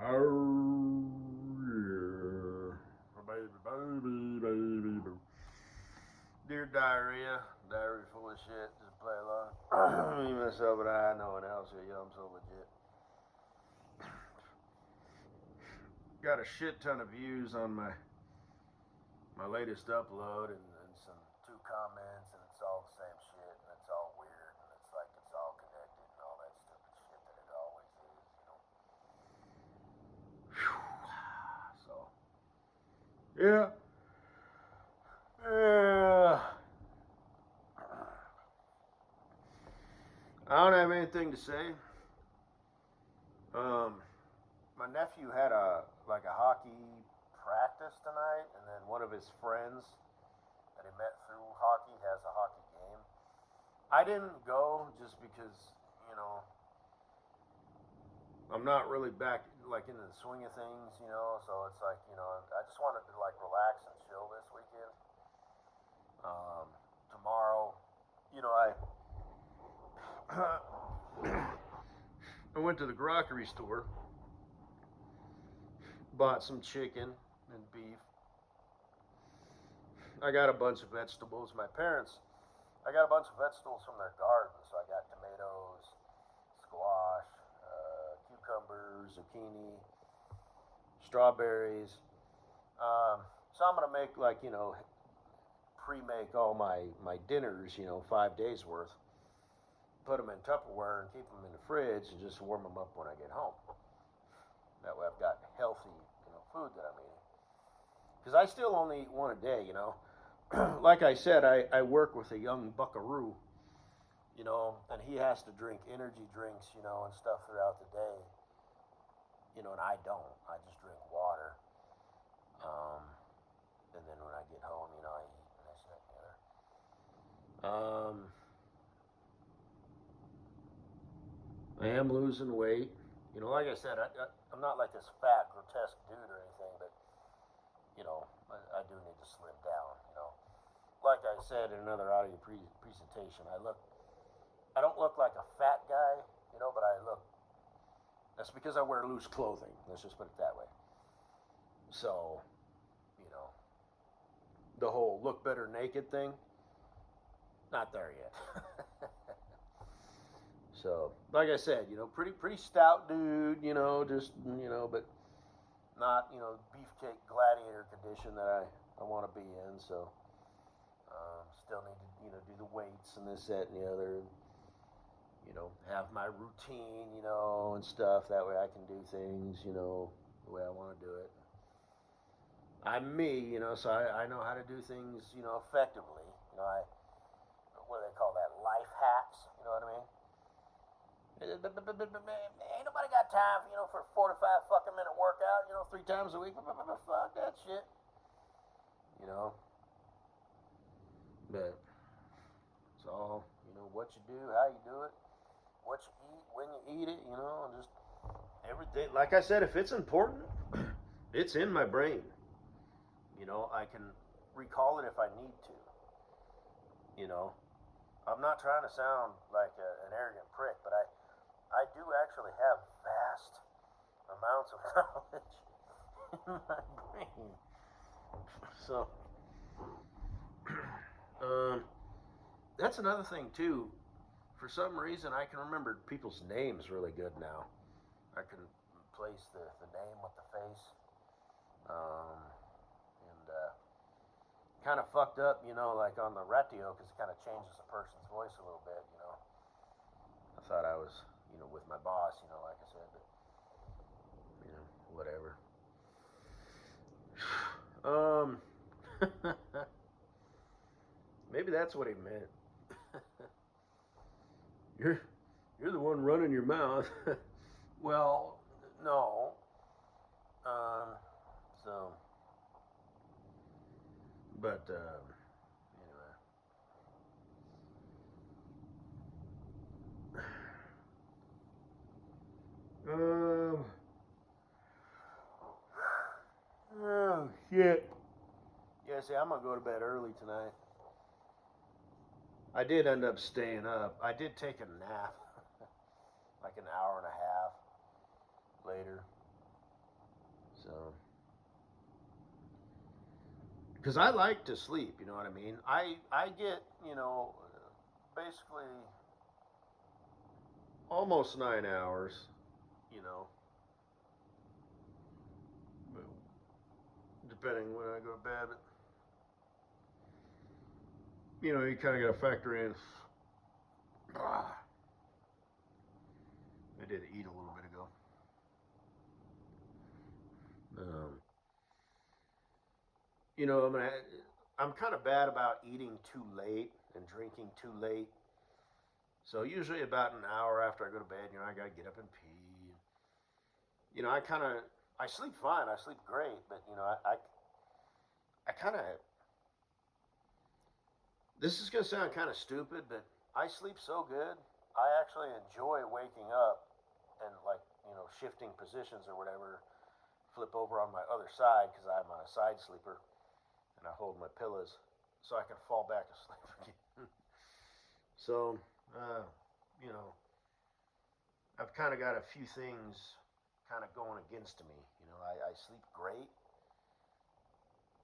Oh, yeah. Baby, boo. Dear diarrhea, diarrhea full of shit, just play along. Me, myself, and I, no one else here, yo, I'm so legit. Got a shit ton of views on my latest upload and some 2 comments, and it's all the same shit, and it's all weird, and it's like it's all connected and all that stupid shit that it always is, you know. Whew. So, yeah. Yeah. I don't have anything to say. My nephew had a hockey practice tonight, and then one of his friends that he met through hockey has a hockey game. I didn't go just because, you know, I'm not really back like into the swing of things, you know. So it's like, you know, I just wanted to like relax and chill this weekend. Tomorrow, you know, I went to the grocery store, bought some chicken and beef. I got a bunch of vegetables. I got a bunch of vegetables from their garden. So I got tomatoes, squash, cucumbers, zucchini, strawberries. So I'm gonna make like, you know, pre-make all my dinners, you know, 5 days worth. Put them in Tupperware and keep them in the fridge and just warm them up when I get home. That way I've got healthy, you know, food that I'm eating. Because I still only eat one a day, you know. Like I said, I work with a young buckaroo, you know, and he has to drink energy drinks, you know, and stuff throughout the day, you know, and I don't. I just drink water. And then when I get home, you know, I eat and this, that, and the other. I am losing weight. You know, like I said, I'm not like this fat, grotesque dude or anything, but, you know, I do need to slim down, you know. Like I said in another audio presentation, I don't look like a fat guy, you know, but that's because I wear loose clothing. Let's just put it that way. So, you know, the whole look better naked thing, not there yet. So, like I said, you know, pretty stout dude, you know, just, you know, but not, you know, beefcake gladiator condition that I want to be in. So, still need to, you know, do the weights and this, that, and the other. You know, have my routine, you know, and stuff. That way I can do things, you know, the way I want to do it. I'm me, you know, so I know how to do things, you know, effectively. You know, what do they call that? Life hacks, you know what I mean? Ain't nobody got time, you know, for a 45 fucking minute workout, you know, 3 times a week. Fuck that shit. You know? But it's all, you know, what you do, how you do it, what you eat, when you eat it, you know, and just everything. Like I said, if it's important, it's in my brain. You know, I can recall it if I need to. You know, I'm not trying to sound like an arrogant prick, but I do actually have vast amounts of knowledge in my brain. So, that's another thing too. For some reason, I can remember people's names really good now. I can place the name with the face, and kind of fucked up, you know, like on the ratio, because it kind of changes a person's voice a little bit, you know. I thought I was, you know, with my boss, you know, like I said, but, you know, whatever. Maybe that's what he meant. you're you're the one running your mouth. Well, no. Um, so, but anyway. Oh shit. Yeah, see, I'm gonna go to bed early tonight. I did end up staying up. I did take a nap, like an hour and a half later. because I like to sleep. You know what I mean? I get, you know, basically almost 9 hours. You know, depending when I go to bed. But you know, you kind of got to factor in. Ah, I did eat a little bit ago. You know, I mean, I'm kind of bad about eating too late and drinking too late. So usually about an hour after I go to bed, you know, I gotta get up and pee. You know, I sleep fine. I sleep great, but you know, I kind of. This is gonna sound kind of stupid, but I sleep so good. I actually enjoy waking up and like shifting positions or whatever. Flip over on my other side because I'm a side sleeper, and I hold my pillows so I can fall back asleep again. So, uh, you know, I've kind of got a few things kind of going against me. You know, I sleep great,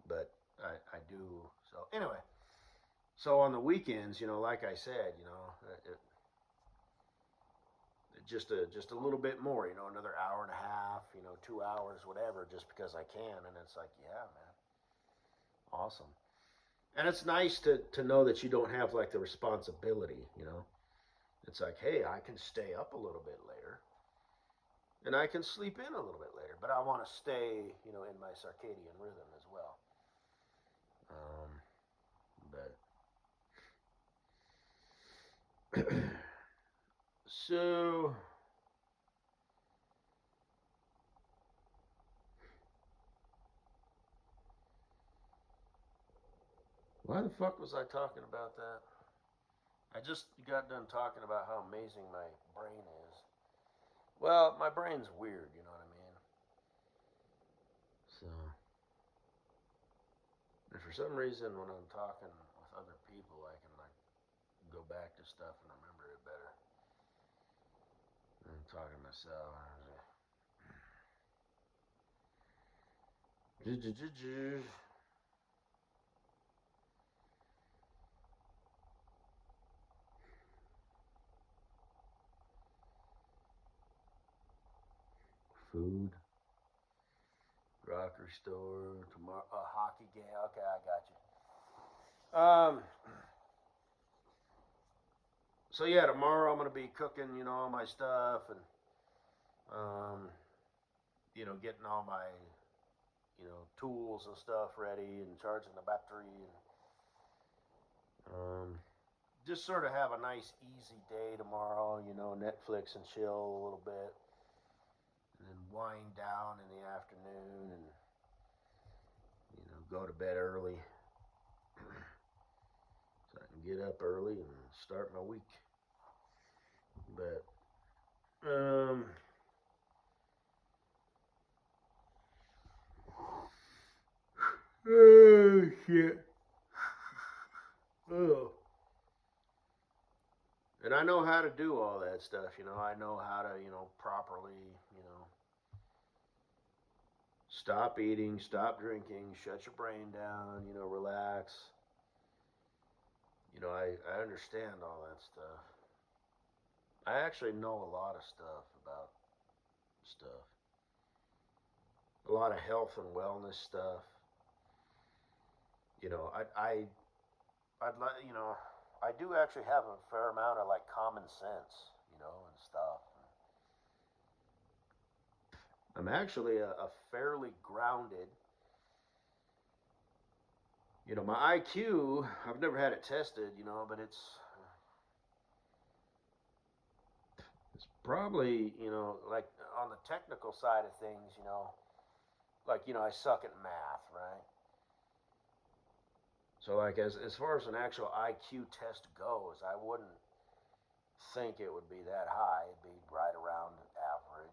but I do. So, anyway, so on the weekends, you know, like I said, you know, just a little bit more, you know, another hour and a half, you know, 2 hours, whatever, just because I can. And it's like, yeah, man, awesome. And it's nice to know that you don't have like the responsibility, you know. It's like, hey, I can stay up a little bit later and I can sleep in a little bit later, but I want to stay, you know, in my circadian rhythm as well. But so why the fuck was I talking about that? I just got done talking about how amazing my brain is. Well, my brain's weird, you know what I mean? So, and for some reason, when I'm talking with other people, I can like go back to stuff and remember it better than talking to myself. Food, grocery store, tomorrow, a hockey game. Okay, I got you. So yeah, tomorrow I'm gonna be cooking, you know, all my stuff and um, you know, getting all my tools and stuff ready and charging the battery and just sort of have a nice easy day tomorrow. You know, Netflix and chill a little bit, and then wind down in the afternoon and go to bed early so I can get up early and start my week. But oh shit. Oh. And I know how to do all that stuff, you know. I know how to, properly, you know, stop eating, stop drinking, shut your brain down, relax. I understand all that stuff. I actually know a lot of stuff about stuff. A lot of health and wellness stuff. You know, I'd like, I do actually have a fair amount of like common sense, and stuff. I'm actually a fairly grounded. My IQ, I've never had it tested, but it's probably, like on the technical side of things, like, I suck at math, right? So like as far as an actual IQ test goes, I wouldn't think it would be that high. It'd be right around average,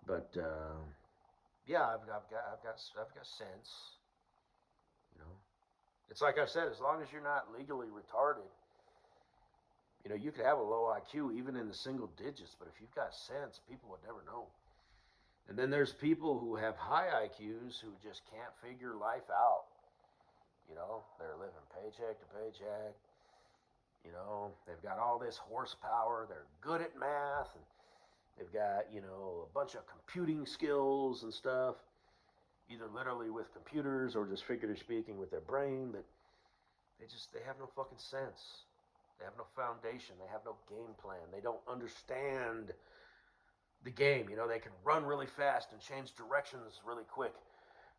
But yeah, I've got sense. You know, it's like I said, as long as you're not legally retarded, you could have a low IQ even in the single digits. But if you've got sense, people would never know. And then there's people who have high IQs who just can't figure life out. They're living paycheck to paycheck. They've got all this horsepower. They're good at math, and they've got, a bunch of computing skills and stuff, either literally with computers or just figuratively speaking with their brain, that they have no fucking sense. They have no foundation. They have no game plan. They don't understand the game. They can run really fast and change directions really quick,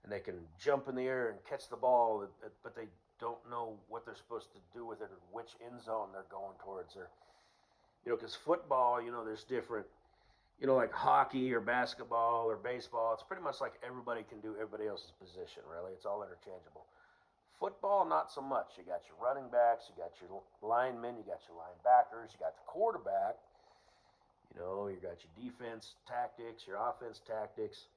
and they can jump in the air and catch the ball, but they don't know what they're supposed to do with it or which end zone they're going towards. Or, because football, there's different, like hockey or basketball or baseball. It's pretty much like everybody can do everybody else's position, really. It's all interchangeable. Football, not so much. You got your running backs, you got your linemen, you got your linebackers, you got the quarterback. You got your defense tactics, your offense tactics.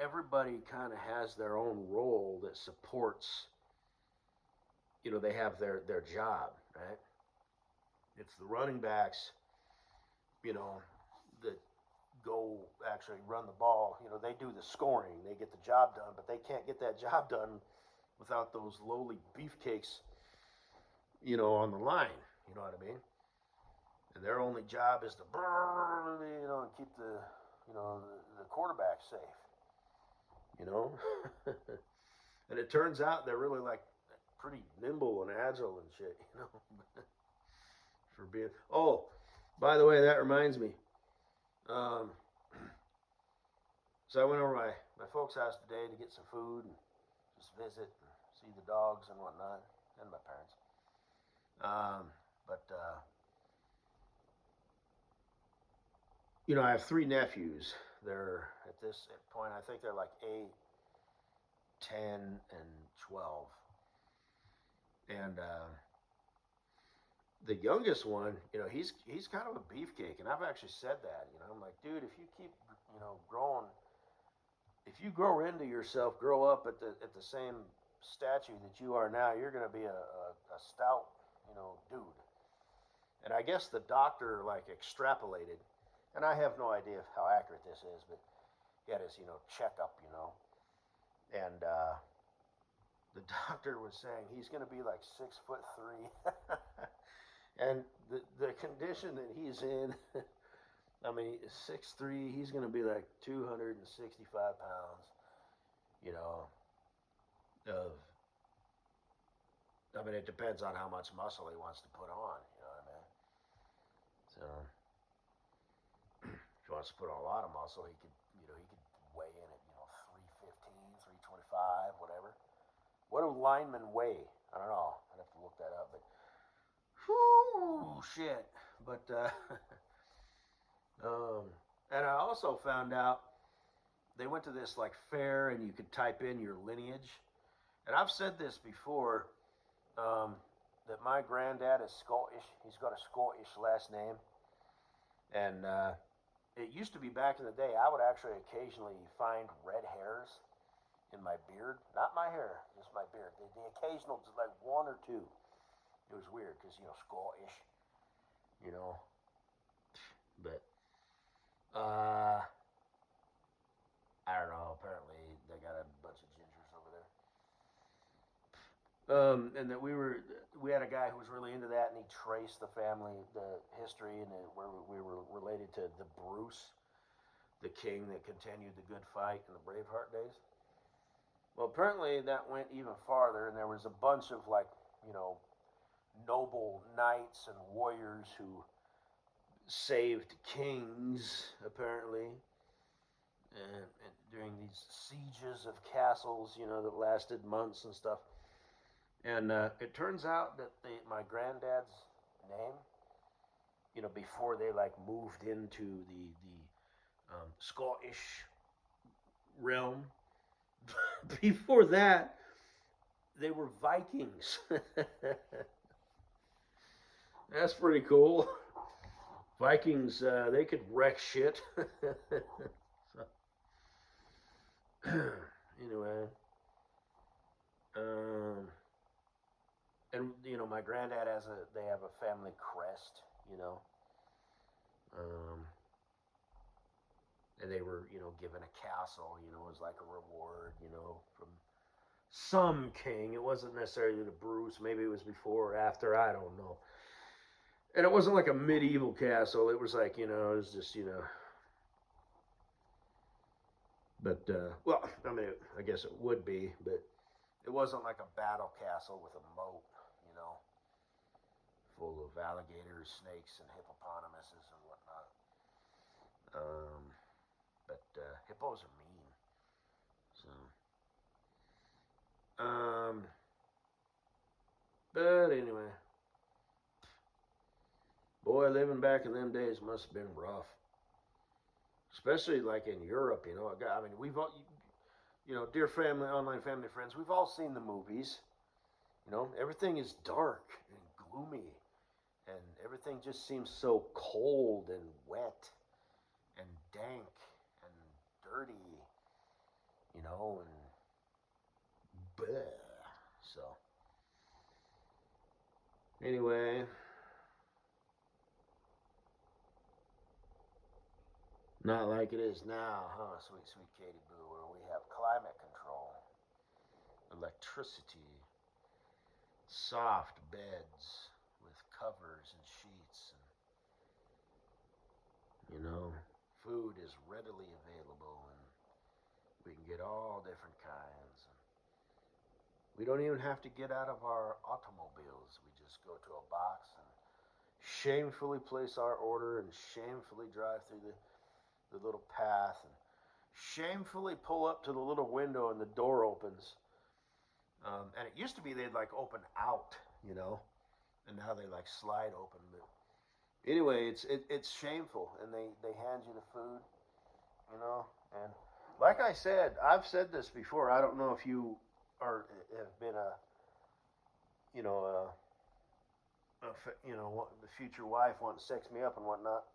Everybody kind of has their own role that supports, they have their job, right? It's the running backs, that go actually run the ball. They do the scoring, they get the job done, but they can't get that job done without those lowly beefcakes, on the line. You know what I mean? And their only job is to, and keep the quarterback safe. And it turns out they're really like pretty nimble and agile and shit. For being. Oh, by the way, that reminds me. So I went over my folks' house today to get some food and just visit and see the dogs and whatnot, and my parents. But I have 3 nephews. They're at this point, I think they're like 8, 10, and 12. And the youngest one, he's kind of a beefcake, and I've actually said that. I'm like, dude, if you keep, growing, if you grow into yourself, grow up at the same statue that you are now, you're gonna be a stout, dude. And I guess the doctor like extrapolated, and I have no idea how accurate this is, but he had his, checkup, and the doctor was saying he's going to be like 6'3", and the condition that he's in, I mean, 6'3", he's going to be like 265 pounds, it depends on how much muscle he wants to put on, you know what I mean? So if he wants to put on a lot of muscle, he could weigh in at, 315, 325, whatever. What do linemen weigh? I don't know. I'd have to look that up. But, whoo, shit. But, and I also found out they went to this like fair, and you could type in your lineage. And I've said this before, that my granddad is Scottish. He's got a Scottish last name. And it used to be back in the day, I would actually occasionally find red hairs in my beard. Not my hair, just my beard. The occasional, just like 1 or 2. It was weird because, Scottish, But, I don't know. Apparently, they got a bunch of gingers over there. And that we had a guy who was really into that, and he traced the history, and where we were related to the Bruce, the king that continued the good fight in the Braveheart days. Well, apparently that went even farther, and there was a bunch of noble knights and warriors who saved kings, apparently, and during these sieges of castles, that lasted months and stuff. And it turns out that my granddad's name, before they moved into the Scottish realm, before that, they were Vikings. That's pretty cool. Vikings, they could wreck shit. So, anyway, and my granddad they have a family crest, and they were, given a castle, as like a reward, from some king. It wasn't necessarily the Bruce. Maybe it was before or after. I don't know. And it wasn't like a medieval castle. It was like, it was just, But well, I mean, I guess it would be, but it wasn't like a battle castle with a moat, you know, full of alligators, snakes, and hippopotamuses and whatnot. Um, but hippos are mean. So, but anyway, boy, living back in them days must have been rough, especially like in Europe. I mean, we've all, dear family, online family friends, we've all seen the movies. Everything is dark and gloomy, and everything just seems so cold and wet and dank and dirty, and bleh. So, anyway, not like it is now, huh, sweet, sweet Katie Boo, where we have climate control, electricity, soft beds with covers and sheets, and food is readily available, and we can get all different kinds. And we don't even have to get out of our automobiles. We just go to a box and shamefully place our order and shamefully drive through the little path and shamefully pull up to the little window and the door opens. And it used to be they'd like open out, and now they like slide open. But anyway, it's shameful, and they hand you the food, and like I said, I've said this before. I don't know if you have been the future wife wanting to sex me up and whatnot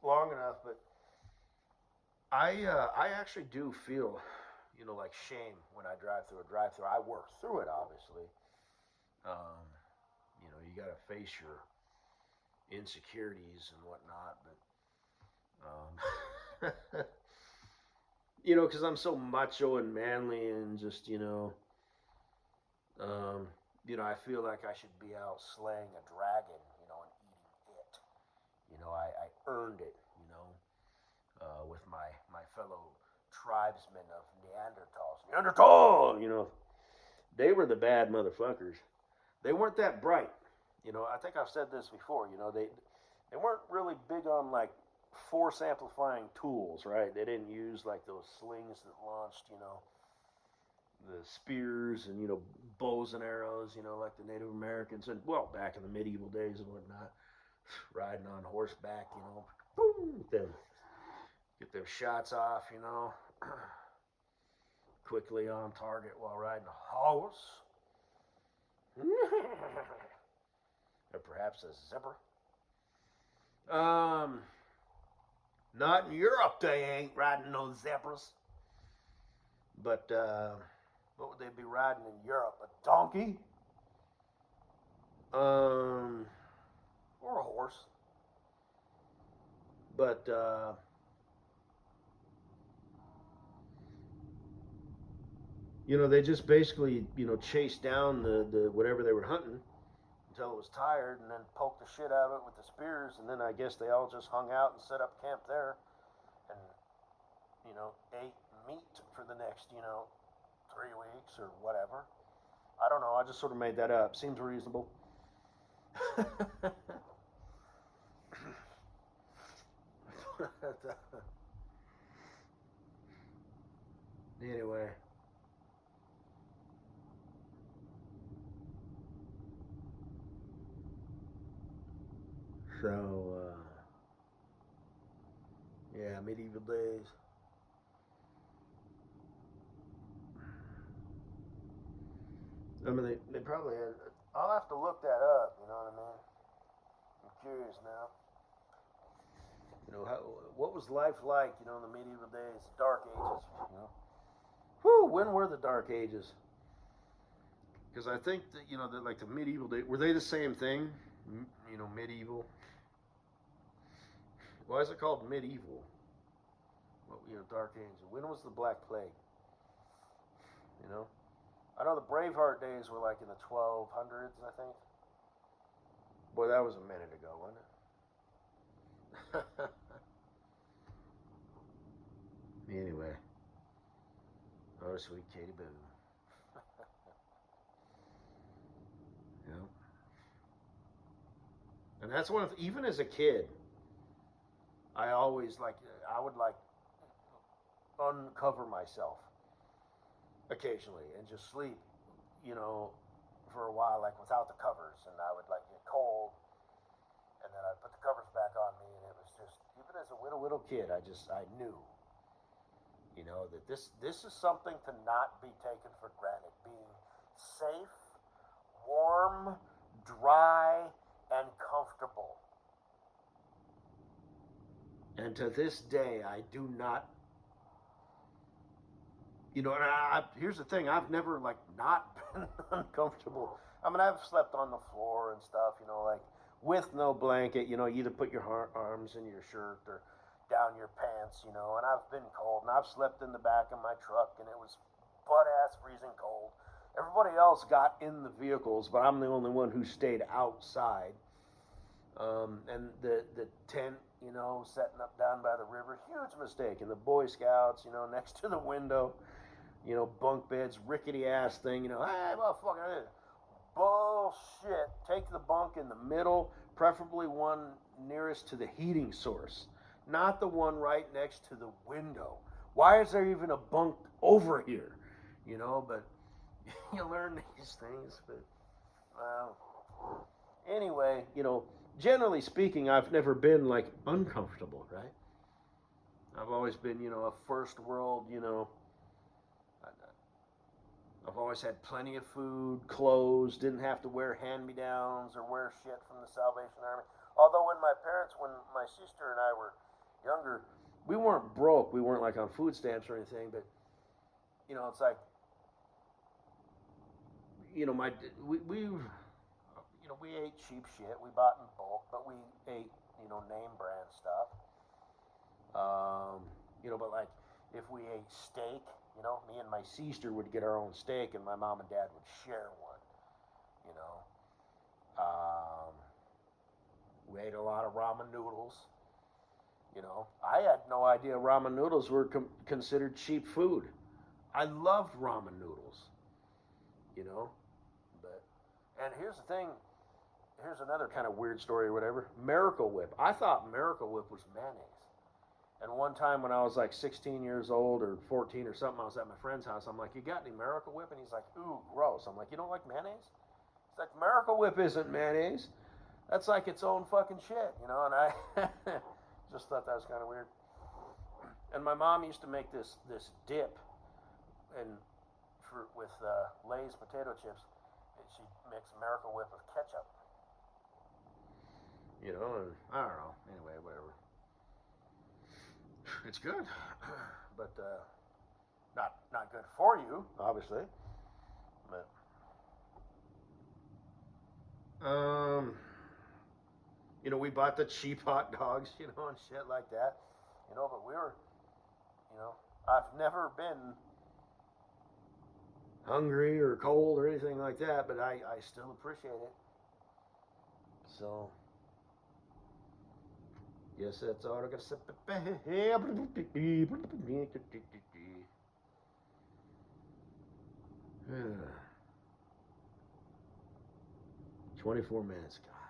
long enough, but I actually do feel like shame when I drive through a drive-through. I work through it, obviously. You got to face your insecurities and whatnot, but because I'm so macho and manly and just I feel like I should be out slaying a dragon, and eating it. I earned it, with my fellow tribesmen of Neanderthals. Neanderthal. They were the bad motherfuckers. They weren't that bright. I think I've said this before. They weren't really big on like force amplifying tools, right? They didn't use like those slings that launched, the spears and bows and arrows, like the Native Americans and well back in the medieval days and whatnot, riding on horseback, boom, get them shots off, quickly on target while riding a horse. Or perhaps a zebra. Not in Europe, they ain't riding no zebras. But what would they be riding in Europe? A donkey? Or a horse. But they just basically chased down the whatever they were hunting until it was tired, and then poked the shit out of it with the spears, and then I guess they all just hung out and set up camp there, and ate meat for the next 3 weeks or whatever. I don't know. I just sort of made that up. Seems reasonable. Anyway. So, yeah, medieval days. I mean, they probably had. I'll have to look that up. You know what I mean? I'm curious now. What was life like? In the medieval days, Dark Ages. Whew, when were the Dark Ages? Because I think that that like the medieval days, were they the same thing? Medieval. Why is it called medieval? Dark Ages. When was the Black Plague? You know, I know the Braveheart days were like in the 1200s, I think. Boy, that was a minute ago, wasn't it? Anyway, oh sweet Katie Boo. You know, and that's one of even as a kid, I always I would uncover myself occasionally and just sleep, for a while, like without the covers, and I would get cold, and then I'd put the covers back on me, and it was just even as a little kid, I knew, that this is something to not be taken for granted. Being safe, warm, dry, and comfortable. And to this day, I do not. And here's the thing: I've never not been uncomfortable. I mean, I've slept on the floor and stuff, with no blanket. You either put your arms in your shirt or down your pants, and I've been cold, and I've slept in the back of my truck, and it was butt-ass freezing cold. Everybody else got in the vehicles, but I'm the only one who stayed outside. And the tent, setting up down by the river, huge mistake. And the Boy Scouts, next to the window, bunk beds, rickety ass thing, hey, motherfucker, bullshit. Take the bunk in the middle, preferably one nearest to the heating source, not the one right next to the window. Why is there even a bunk over here? But you learn these things. But anyway, generally speaking, I've never been uncomfortable, right? I've always been, a first world, I've always had plenty of food, clothes, didn't have to wear hand-me-downs or wear shit from the Salvation Army. Although when my sister and I were younger, we weren't broke. We weren't on food stamps or anything, but, it's we ate cheap shit. We bought in bulk, but we ate, name brand stuff. But if we ate steak, me and my sister would get our own steak, and my mom and dad would share one. We ate a lot of ramen noodles. I had no idea ramen noodles were considered cheap food. I loved ramen noodles. But and here's the thing. Here's another kind of weird story or whatever. Miracle Whip. I thought Miracle Whip was mayonnaise. And one time when I was 16 years old or 14 or something, I was at my friend's house. I'm like, you got any Miracle Whip? And he's like, ooh, gross. I'm like, you don't like mayonnaise? He's like, Miracle Whip isn't mayonnaise. That's its own fucking shit, And I just thought that was kind of weird. And my mom used to make this dip with Lay's potato chips. And she'd mix Miracle Whip with ketchup. And I don't know. Anyway, whatever. It's good, but not good for you, obviously. But we bought the cheap hot dogs, and shit like that. But we were, I've never been hungry or cold or anything like that, but I still appreciate it. So. Yes, that's all I got to say. 24 minutes. God.